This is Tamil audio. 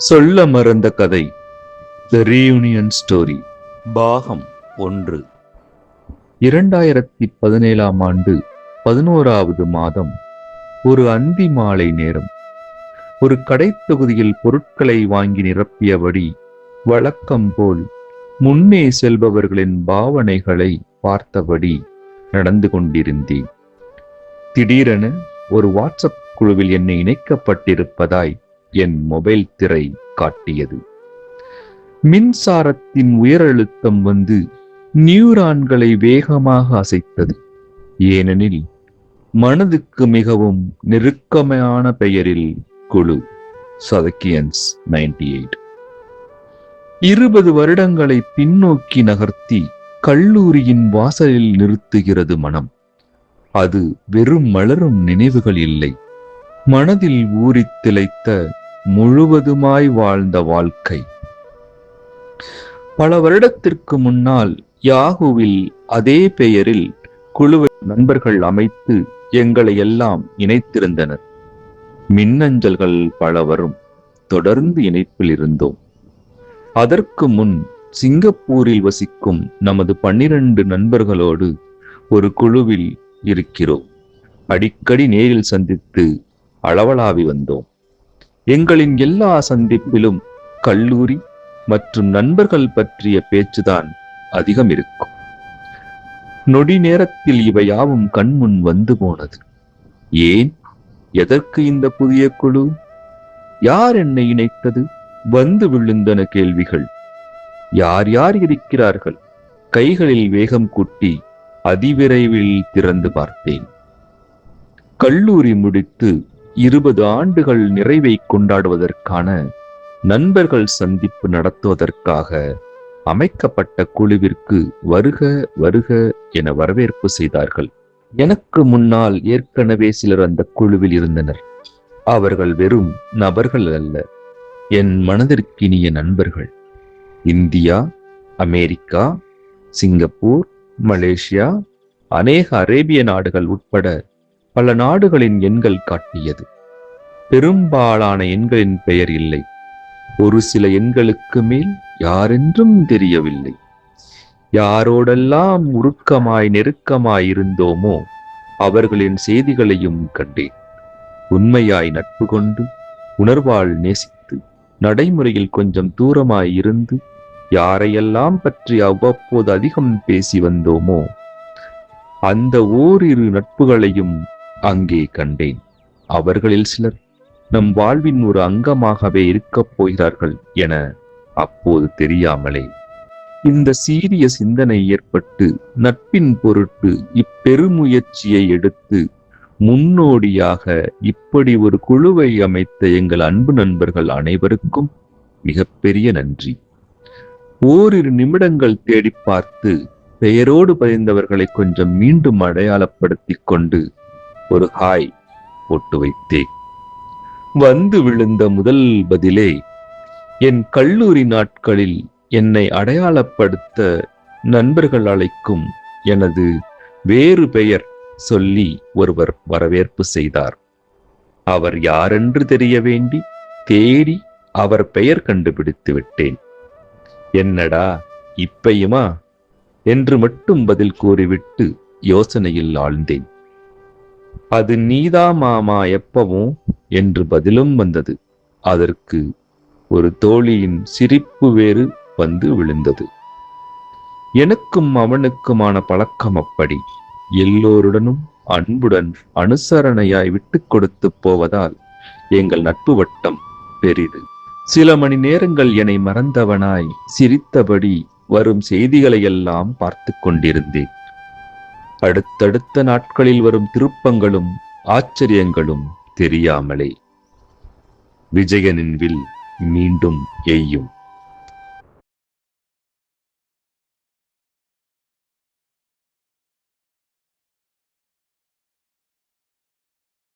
சொல்ல மறந்த கதை த ரீயூனியன் ஸ்டோரி பாகம் 1. 2017 ஆண்டு 11வது மாதம் ஒரு அந்தி மாலை நேரம். ஒரு கடைத்தொகுதியில் பொருட்களை வாங்கி நிரப்பியபடி வழக்கம் போல் முன்னே செல்பவர்களின் பாவனைகளை பார்த்தபடி நடந்து கொண்டிருந்தேன். திடீரென ஒரு வாட்ஸ்அப் குழுவில் என்னை இணைக்கப்பட்டிருப்பதாய் என் மொபைல் திரை காட்டியது. மின்சாரத்தின் உயரழுத்தம் வந்து நியூரான்களை வேகமாக அசைத்தது. ஏனெனில் மனதுக்கு மிகவும் நெருக்கமான பெயரில் குழு சதக்கியன்ஸ் 98. 20 வருடங்களை பின்னோக்கி நகர்த்தி கல்லூரியின் வாசலில் நிறுத்துகிறது மனம். அது வெறும் மலரும் நினைவுகள் இல்லை, மனதில் ஊறித் திளைத்த முழுவதுமாய் வாழ்ந்த வாழ்க்கை. பல வருடத்திற்கு முன்னால் யாகுவில் அதே பெயரில் குழுவை நண்பர்கள் அமைத்து எங்களை எல்லாம் இணைத்திருந்தனர். மின்னஞ்சல்கள் பல வரும், தொடர்ந்து இணைப்பில் இருந்தோம். அதற்கு முன் சிங்கப்பூரில் வசிக்கும் நமது 12 நண்பர்களோடு ஒரு குழுவில் இருக்கிறோம். அடிக்கடி நேரில் சந்தித்து அளவலாவி வந்தோம். எங்களின் எல்லா சந்திப்பிலும் கல்லூரி மற்றும் நண்பர்கள் பற்றிய பேச்சுதான் அதிகம் இருக்கும். நொடி நேரத்தில் இவை யாவும் கண்முன் வந்து போனது. ஏன், எதற்கு இந்த புதிய குழு? யார் என்னை இணைத்தது? வந்து விழுந்தன கேள்விகள். யார் யார் இருக்கிறார்கள்? கைகளில் வேகம் கூட்டி அதிவிரைவில் திறந்து பார்த்தேன். கல்லூரி முடித்து 20 ஆண்டுகள் நிறைவை கொண்டாடுவதற்கான நண்பர்கள் சந்திப்பு நடத்துவதற்காக அமைக்கப்பட்ட குழுவிற்கு வருக வருக என வரவேற்பு செய்தார்கள். எனக்கு முன்னால் ஏற்கனவே சிலர் அந்த குழுவில் இருந்தனர். அவர்கள் வெறும் நபர்கள் அல்ல, என் மனதிற்கினிய நண்பர்கள். இந்தியா, அமெரிக்கா, சிங்கப்பூர், மலேசியா, அநேக அரேபிய நாடுகள் உட்பட பல நாடுகளின் எண்கள் காட்டியது. பெரும்பாலான எண்களின் பெயர் இல்லை. ஒரு சில எண்களுக்கு மேல் யாரென்றும் தெரியவில்லை. யாரோடெல்லாம் உருக்கமாய் நெருக்கமாய் இருந்தோமோ அவர்களின் செய்திகளையும் கண்டேன். உண்மையாய் நட்பு கொண்டு, உணர்வால் நேசித்து, நடைமுறையில் கொஞ்சம் தூரமாய் இருந்து யாரையெல்லாம் பற்றி அவ்வப்போது அதிகம் பேசி வந்தோமோ அந்த ஓரிரு நட்புகளையும் அங்கே கண்டேன். அவர்களில் சிலர் நம் வாழ்வின் ஒரு அங்கமாகவே இருக்கப் போகிறார்கள் என அப்போது தெரியாமலே இந்த சீரிய சிந்தனை ஏற்பட்டு நட்பின் பொருட்டு இப்பெருமுயற்சியை எடுத்து முன்னோடியாக இப்படி ஒரு குழுவை அமைத்த எங்கள் அன்பு நண்பர்கள் அனைவருக்கும் மிகப்பெரிய நன்றி. ஓரிரு நிமிடங்கள் தேடி பார்த்து பெயரோடு பதிந்தவர்களை கொஞ்சம் மீண்டும் அடையாளப்படுத்தி கொண்டு ஒரு ஹாய் போட்டு வைத்தேன். வந்து விழுந்த முதல் பதிலே என் கல்லூரி நாட்களில் என்னை அடையாளப்படுத்த நண்பர்கள் அழைக்கும் எனது வேறு பெயர் சொல்லி ஒருவர் வரவேற்பு செய்தார். அவர் யாரென்று தெரிய வேண்டி தேடி அவர் பெயர் கண்டுபிடித்து விட்டேன். என்னடா இப்பயுமா என்று மட்டும் பதில் கூறிவிட்டு யோசனையில் ஆழ்ந்தேன். அது நீதா மாமா எப்பவும் என்று பதிலும் வந்தது. அதற்கு ஒரு தோழியின் சிரிப்பு வேறு வந்து விழுந்தது. எனக்கும் அவனுக்குமான பழக்கம் அப்படி. எல்லோருடனும் அன்புடன் அனுசரணையாய் விட்டு கொடுத்து போவதால் எங்கள் நட்பு வட்டம் பெரிது. சில மணி நேரங்கள் என்னை மறந்தவனாய் சிரித்தபடி வரும் செய்திகளை எல்லாம் பார்த்து கொண்டிருந்தேன். அடுத்தடுத்த நாட்களில் வரும் திருப்பங்களும் ஆச்சரியங்களும் தெரியாமலே. விஜயனின் வில் மீண்டும் எய்யும்.